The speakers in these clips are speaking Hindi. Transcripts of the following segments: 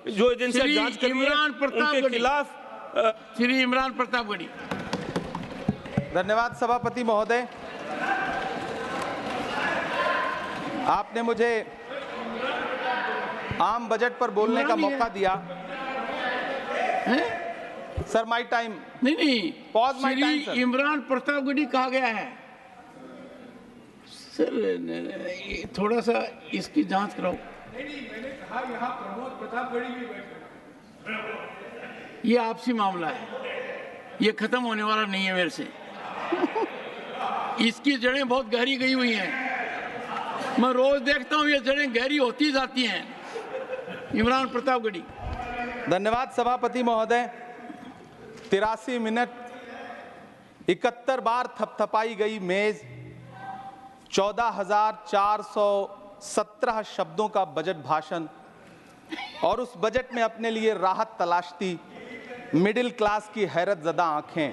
जो एजेंसियां जांच कर रही हैं उनके खिलाफ श्री इमरान प्रतापगढ़ी। धन्यवाद सभापति महोदय, आपने मुझे आम बजट पर बोलने का मौका दिया। Sir my time. नहीं, pause my time sir. Imran Pratapgarhi कहा गया है सर, थोड़ा सा इसकी जांच कराओ। नहीं, मैंने कहा यहाँ प्रमोद प्रतापगढ़ी भी बैठे। ये आपसी मामला है, ये खत्म होने वाला नहीं है मेरे से। इसकी जड़ें बहुत गहरी गई हुई हैं, मैं रोज देखता हूँ ये जड़ें गहरी होती जाती हैं। इमरान प्रतापगढ़ी। धन्यवाद सभापति महोदय। 83 मिनट 71 बार थपथपाई गई मेज, 14,417 शब्दों का बजट भाषण और उस बजट में अपने लिए राहत तलाशती मिडिल क्लास की हैरतजदा आंखें।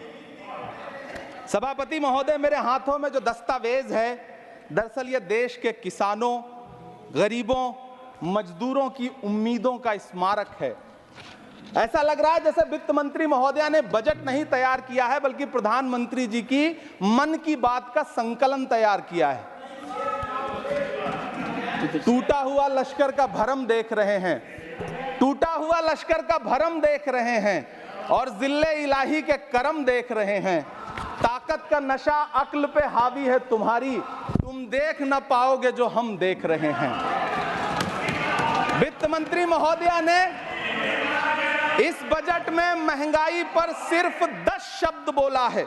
सभापति महोदय, मेरे हाथों में जो दस्तावेज है दरअसल ये देश के किसानों, गरीबों, मजदूरों की उम्मीदों का स्मारक है। ऐसा लग रहा है जैसे वित्त मंत्री महोदया ने बजट नहीं तैयार किया है बल्कि प्रधानमंत्री जी की मन की बात का संकलन तैयार किया है। टूटा हुआ लश्कर का भरम देख रहे हैं, टूटा हुआ लश्कर का भरम देख रहे हैं और जिल्ले इलाही के करम देख रहे हैं। ताकत का नशा अक्ल पे हावी है तुम्हारी, तुम देख न पाओगे जो हम देख रहे हैं। वित्त मंत्री महोदया ने इस बजट में महंगाई पर सिर्फ 10 शब्द बोला है।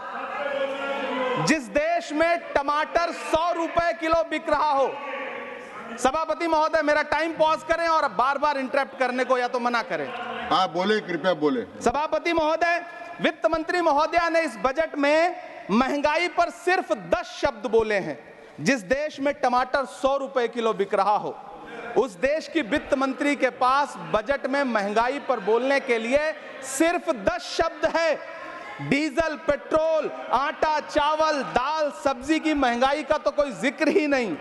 जिस देश में टमाटर 100 रुपए किलो बिक रहा हो। सभापति महोदय, मेरा टाइम पॉज करें और बार बार इंटरप्ट करने को या तो मना करें। हाँ बोले, कृपया बोले। सभापति महोदय, वित्त मंत्री महोदया ने इस बजट में महंगाई पर सिर्फ 10 शब्द बोले हैं। जिस देश में टमाटर 100 रुपए किलो बिक रहा हो, उस देश की वित्त मंत्री के पास बजट में महंगाई पर बोलने के लिए सिर्फ 10 शब्द है। डीजल, पेट्रोल, आटा, चावल, दाल, सब्जी की महंगाई का तो कोई जिक्र ही नहीं।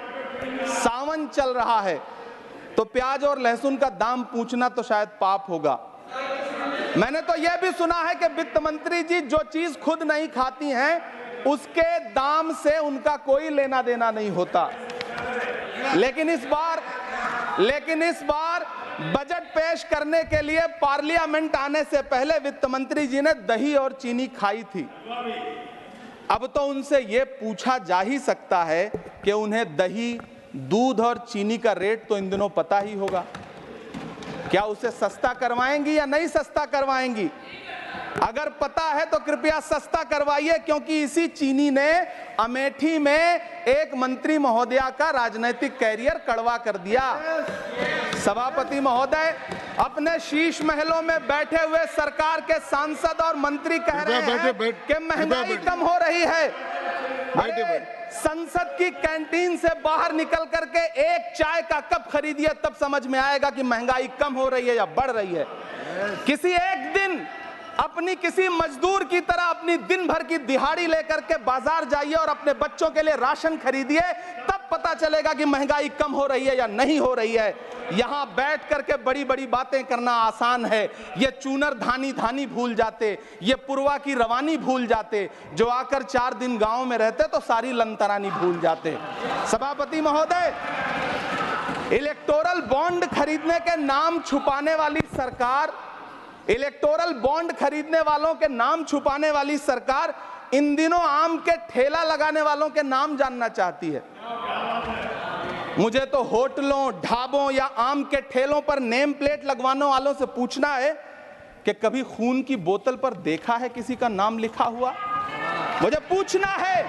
सावन चल रहा है तो प्याज और लहसुन का दाम पूछना तो शायद पाप होगा। मैंने तो यह भी सुना है कि वित्त मंत्री जी जो चीज खुद नहीं खाती हैं उसके दाम से उनका कोई लेना देना नहीं होता। लेकिन इस बार बजट पेश करने के लिए पार्लियामेंट आने से पहले वित्त मंत्री जी ने दही और चीनी खाई थी। अब तो उनसे यह पूछा जा ही सकता है कि उन्हें दही, दूध और चीनी का रेट तो इन दिनों पता ही होगा। क्या उसे सस्ता करवाएंगी या नहीं सस्ता करवाएंगी? अगर पता है तो कृपया सस्ता करवाइए, क्योंकि इसी चीनी ने अमेठी में एक मंत्री महोदया का राजनीतिक कैरियर कड़वा कर दिया। सभापति महोदय, अपने शीश महलों में बैठे हुए सरकार के सांसद और मंत्री कह रहे हैं कि महंगाई कम हो रही है। संसद की कैंटीन से बाहर निकल करके एक चाय का कप खरीदिए, तब समझ में आएगा कि महंगाई कम हो रही है या बढ़ रही है। किसी एक दिन अपनी किसी मजदूर की तरह अपनी दिन भर की दिहाड़ी लेकर के बाजार जाइए और अपने बच्चों के लिए राशन खरीदिए, तब पता चलेगा कि महंगाई कम हो रही है या नहीं हो रही है। यहां बैठ करके बड़ी बड़ी बातें करना आसान है। ये चूनर धानी धानी भूल जाते, ये पुरवा की रवानी भूल जाते, जो आकर 4 दिन गांव में रहते तो सारी लंतरानी भूल जाते। सभापति महोदय, इलेक्टोरल बॉन्ड खरीदने के नाम छुपाने वाली सरकार, इलेक्टोरल बॉन्ड खरीदने वालों के नाम छुपाने वाली सरकार इन दिनों आम के ठेला लगाने वालों के नाम जानना चाहती है। मुझे तो होटलों, ढाबों या आम के ठेलों पर नेम प्लेट लगवाने वालों से पूछना है कि कभी खून की बोतल पर देखा है किसी का नाम लिखा हुआ? मुझे पूछना है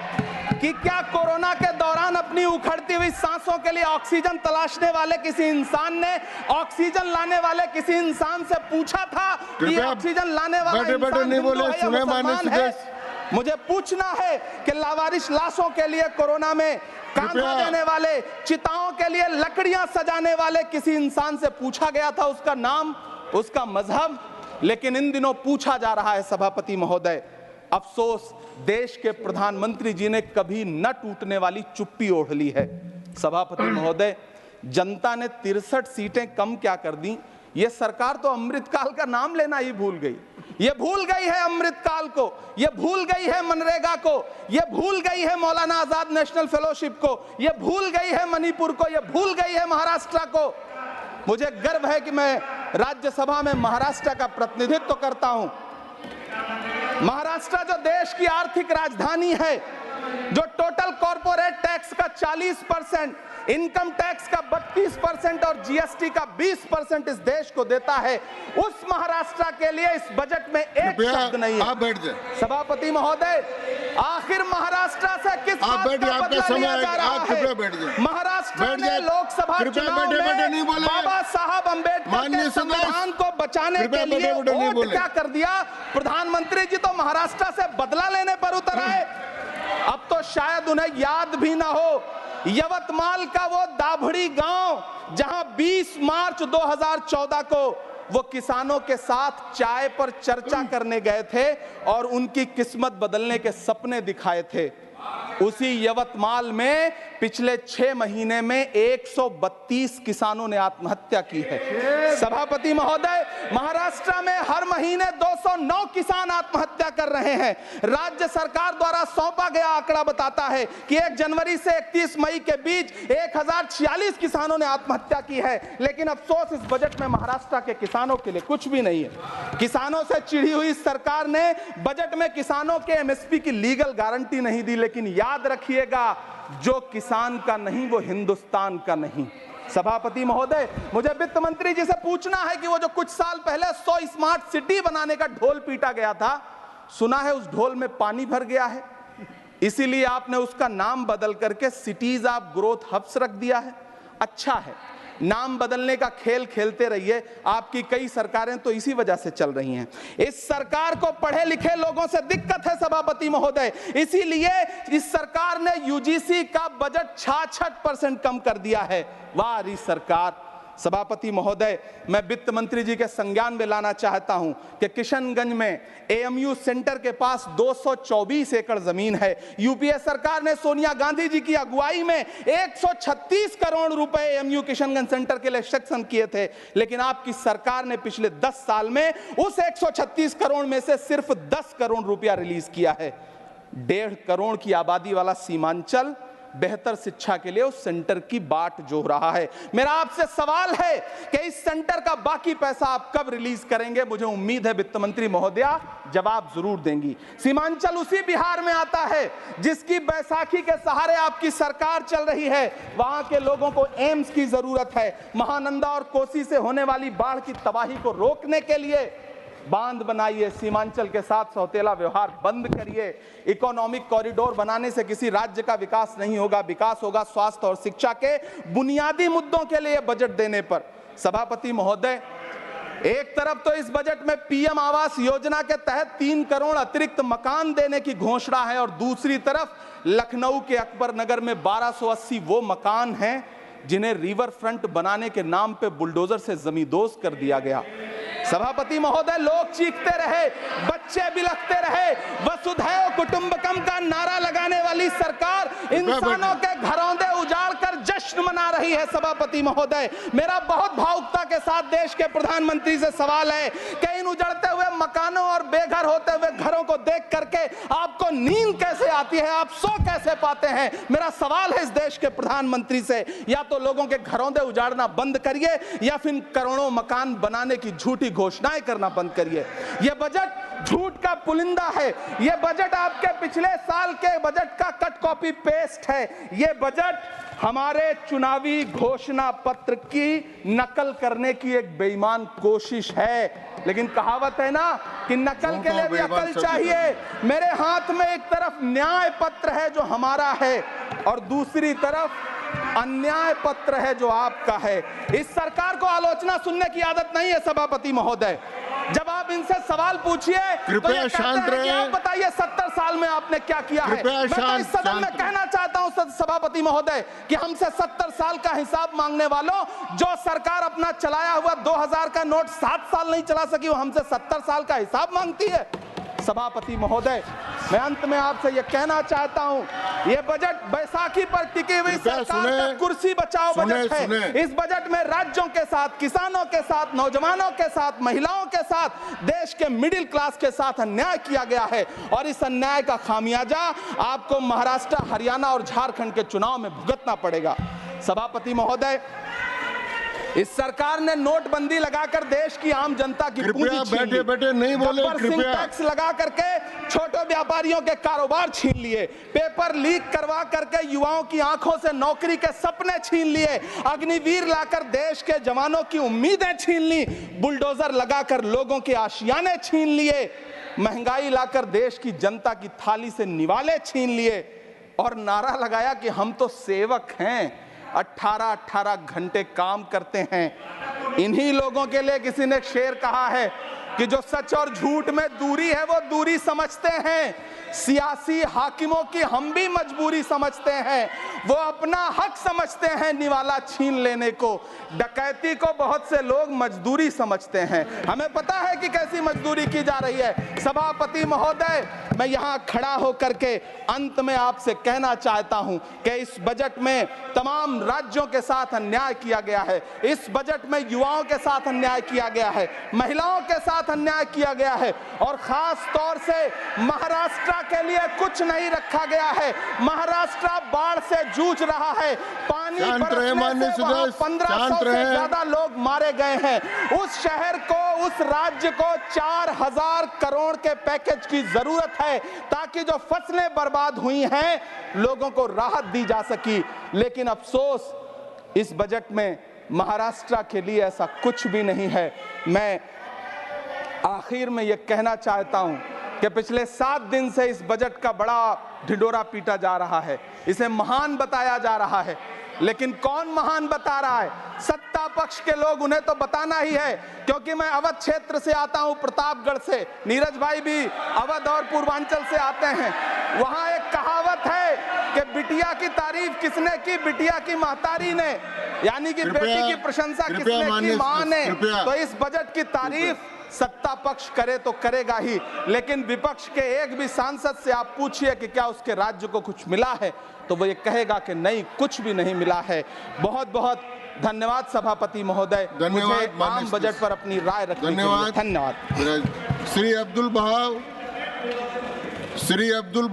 कि क्या कोरोना के दौरान अपनी उखड़ती हुई सांसों के लिए ऑक्सीजन तलाशने वाले किसी इंसान ने ऑक्सीजन लाने वाले किसी इंसान से पूछा था कि ऑक्सीजन लाने वाला इंसान हिंदू है या मुसलमान है? मुझे पूछना है कि लावारिश लाशों के लिए कोरोना में कांधा देने वाले, चिताओं के लिए लकड़ियां सजाने वाले किसी इंसान से पूछा गया था उसका नाम, उसका मजहब? लेकिन इन दिनों पूछा जा रहा है। सभापति महोदय, अफसोस देश के प्रधानमंत्री जी ने कभी न टूटने वाली चुप्पी ओढ़ ली है। सभापति महोदय, जनता ने 63 सीटें कम क्या कर दी, ये सरकार तो अमृतकाल का नाम लेना ही भूल गई। ये भूल गई है अमृतकाल को, ये भूल गई है मनरेगा को, ये भूल गई है मौलाना आजाद नेशनल फेलोशिप को, ये भूल गई है मणिपुर को, ये भूल गई है महाराष्ट्र को। मुझे गर्व है कि मैं राज्यसभा में महाराष्ट्र का प्रतिनिधित्व करता हूं। महाराष्ट्र जो देश की आर्थिक राजधानी है, जो टोटल कॉर्पोरेट टैक्स का 40%, इनकम टैक्स का 32% और जीएसटी का 20% इस देश को देता है, उस महाराष्ट्र के लिए इस बजट में एक शब्द नहीं है। आप बैठ जाए सभापति महोदय, आखिर महाराष्ट्र से किस बात का बदला लिया जा रहा है? महाराष्ट्र ने लोकसभा चुनाव में बाबा साहब अम्बेडकर के संविधान को बचाने के लिए वोट क्या कर दिया? प्रधानमंत्री जी तो महाराष्ट्र से बदला लेने पर उतर आए। अब तो शायद उन्हें याद भी ना हो यवतमाल का वो दाभड़ी गांव जहां 20 मार्च 2014 को वो किसानों के साथ चाय पर चर्चा करने गए थे और उनकी किस्मत बदलने के सपने दिखाए थे। उसी यवतमाल में पिछले 6 महीने में 132 किसानों ने आत्महत्या की है। सभापति महोदय, महाराष्ट्र में हर महीने 209 किसान आत्महत्या कर रहे हैं। राज्य सरकार द्वारा सौंपा गया आंकड़ा बताता है कि 1 जनवरी से 31 मई के बीच 1046 किसानों ने आत्महत्या की है। लेकिन अफसोस, इस बजट में महाराष्ट्र के किसानों के लिए कुछ भी नहीं है। किसानों से चिढ़ी हुई सरकार ने बजट में किसानों के एमएसपी की लीगल गारंटी नहीं दी। लेकिन याद रखिएगा, जो किसान का नहीं वो हिंदुस्तान का नहीं। सभापति महोदय, मुझे वित्त मंत्री जी से पूछना है कि वो जो कुछ साल पहले 100 स्मार्ट सिटी बनाने का ढोल पीटा गया था, सुना है उस ढोल में पानी भर गया है, इसीलिए आपने उसका नाम बदल करके सिटीज ऑफ ग्रोथ हब्स रख दिया है। अच्छा है, नाम बदलने का खेल खेलते रहिए। आपकी कई सरकारें तो इसी वजह से चल रही हैं। इस सरकार को पढ़े लिखे लोगों से दिक्कत है सभापति महोदय, इसीलिए इस सरकार ने यूजीसी का बजट 66% कम कर दिया है। वाह सरकार। सभापति महोदय, मैं वित्त मंत्री जी के संज्ञान में लाना चाहता हूं कि किशनगंज में एएमयू सेंटर के पास 224 एकड़ जमीन है। यूपीए सरकार ने सोनिया गांधी जी की अगुवाई में 136 करोड़ रुपए एएमयू किशनगंज सेंटर के लिए सेक्शन किए थे। लेकिन आपकी सरकार ने पिछले 10 साल में उस 136 करोड़ में से सिर्फ 10 करोड़ रुपया रिलीज किया है। 1.5 करोड़ की आबादी वाला सीमांचल बेहतर शिक्षा के लिए उस सेंटर की बाट जोह रहा है। मेरा आपसे सवाल है कि इस सेंटर का बाकी पैसा आप कब रिलीज करेंगे? मुझे उम्मीद है वित्त मंत्री महोदया जवाब जरूर देंगी। सीमांचल उसी बिहार में आता है जिसकी बैसाखी के सहारे आपकी सरकार चल रही है। वहां के लोगों को एम्स की जरूरत है। महानंदा और कोसी से होने वाली बाढ़ की तबाही को रोकने के लिए बांध बनाइए, सीमांचल के साथ सौतेला व्यवहार बंद करिए। इकोनॉमिक कॉरिडोर बनाने से किसी राज्य का विकास नहीं होगा। विकास होगा स्वास्थ्य और शिक्षा के बुनियादी मुद्दों के लिए बजट देने पर। सभापति महोदय, एक तरफ तो इस बजट में पीएम आवास योजना के तहत 3 करोड़ अतिरिक्त मकान देने की घोषणा है और दूसरी तरफ लखनऊ के अकबर नगर में 1280 वो मकान हैं जिन्हें रिवर फ्रंट बनाने के नाम पे बुलडोजर से जमींदोज कर दिया गया। सभापति महोदय, लोग चीखते रहे, बच्चे बिलखते रहे, वसुधैव कुटुंबकम का नारा लगाने वाली सरकार इंसानों के घरौंदे उजाड़ कर जश्न मना रही है। सभापति महोदय, मेरा बहुत भावुकता के साथ देश के प्रधानमंत्री से सवाल है कि इन उजड़ते हुए मकानों और बेघर होते हुए घरों को देख करके आपको नींद कैसे आती है? आप सो कैसे पाते हैं? मेरा सवाल है इस देश के प्रधानमंत्री से, या तो लोगों के घरौंदे उजाड़ना बंद करिए या फिर करोड़ों मकान बनाने की झूठी घोषणाएं करना बंद करिए। यह बजट झूठ का पुलिंदा है। यह बजट आपके पिछले साल के बजट का कट कॉपी पेस्ट है। यह बजट हमारे चुनावी घोषणा पत्र की नकल करने की एक बेईमान कोशिश है। लेकिन कहावत है ना कि नकल के लिए भी अकल चाहिए। मेरे हाथ में एक तरफ न्याय पत्र है जो हमारा है और दूसरी तरफ अन्याय पत्र है जो आपका है। इस सरकार को आलोचना सुनने की आदत नहीं है सभापति महोदय। जब आप इनसे सवाल पूछिए तो ये शांत रहे। आप बताइए 70 साल में आपने क्या किया है? मैं तो इस सदन में कहना चाहता हूं सभापति महोदय कि हमसे 70 साल का हिसाब मांगने वालों, जो सरकार अपना चलाया हुआ 2000 का नोट 7 साल नहीं चला सकी, वो हमसे 70 साल का हिसाब मांगती है। सभापति महोदय, मैं अंत में आपसे यह कहना चाहता हूं, यह बजट बैसाखी पर टिकी हुई सरकार का कुर्सी बचाओ बजट है। इस बजट में राज्यों के साथ, किसानों के साथ, नौजवानों के साथ, महिलाओं के साथ, देश के मिडिल क्लास के साथ अन्याय किया गया है और इस अन्याय का खामियाजा आपको महाराष्ट्र, हरियाणा और झारखंड के चुनाव में भुगतना पड़ेगा। सभापति महोदय, इस सरकार ने नोटबंदी लगाकर देश की आम जनता की पूंजी छीन ली। बैठे नहीं बोले, कृपया टैक्स लगा करके छोटे व्यापारियों के कारोबार छीन लिए, पेपर लीक करवा करके युवाओं की आंखों से नौकरी के सपने छीन लिए, अग्निवीर लाकर देश के जवानों की उम्मीदें छीन ली, बुलडोजर लगाकर लोगों के आशियाने छीन लिए, महंगाई लाकर देश की जनता की थाली से निवाले छीन लिए और नारा लगाया कि हम तो सेवक हैं, 18-18 घंटे काम करते हैं। इन्हीं लोगों के लिए किसी ने शेर कहा है कि जो सच और झूठ में दूरी है वो दूरी समझते हैं, सियासी हाकिमों की हम भी मजबूरी समझते हैं, वो अपना हक समझते हैं निवाला छीन लेने को, डकैती को बहुत से लोग मजदूरी समझते हैं। हमें पता है कि कैसी मजदूरी की जा रही है। सभापति महोदय, मैं यहाँ खड़ा होकर के अंत में आपसे कहना चाहता हूँ कि इस बजट में तमाम राज्यों के साथ अन्याय किया गया है, इस बजट में युवाओं के साथ अन्याय किया गया है, महिलाओं के साथ अन्याय किया गया है और खास तौर से महाराष्ट्र के लिए कुछ नहीं रखा गया है। महाराष्ट्र बाढ़ से जूझ रहा है, पानी बरसने से वहां 1500 से ज्यादा लोग मारे गए हैं। उस शहर को, उस राज्य को 4000 करोड़ के पैकेज की जरूरत है ताकि जो फसलें बर्बाद हुई हैं लोगों को राहत दी जा सकी। लेकिन अफसोस, इस बजट में महाराष्ट्र के लिए ऐसा कुछ भी नहीं है। मैं आखिर में यह कहना चाहता हूं कि पिछले 7 दिन से इस बजट का बड़ा ढिंढोरा पीटा जा रहा है, इसे महान बताया जा रहा है, लेकिन कौन महान बता रहा है? सत्ता पक्ष के लोग, उन्हें तो बताना ही है। क्योंकि मैं अवध क्षेत्र से आता हूं, प्रतापगढ़ से, नीरज भाई भी अवध और पूर्वांचल से आते हैं। वहां एक कहावत है कि बिटिया की तारीफ किसने की? बिटिया की महतारी ने, यानी कि बेटी की प्रशंसा किसने की? मां ने। तो इस बजट की तारीफ सत्ता पक्ष करे तो करेगा ही, लेकिन विपक्ष के एक भी सांसद से आप पूछिए कि क्या उसके राज्य को कुछ मिला है, तो वो ये कहेगा कि नहीं, कुछ भी नहीं मिला है। बहुत बहुत धन्यवाद सभापति महोदय, मुझे आम बजट पर अपनी राय रखने के लिए। धन्यवाद। श्री अब्दुल बहाव, श्री अब्दुल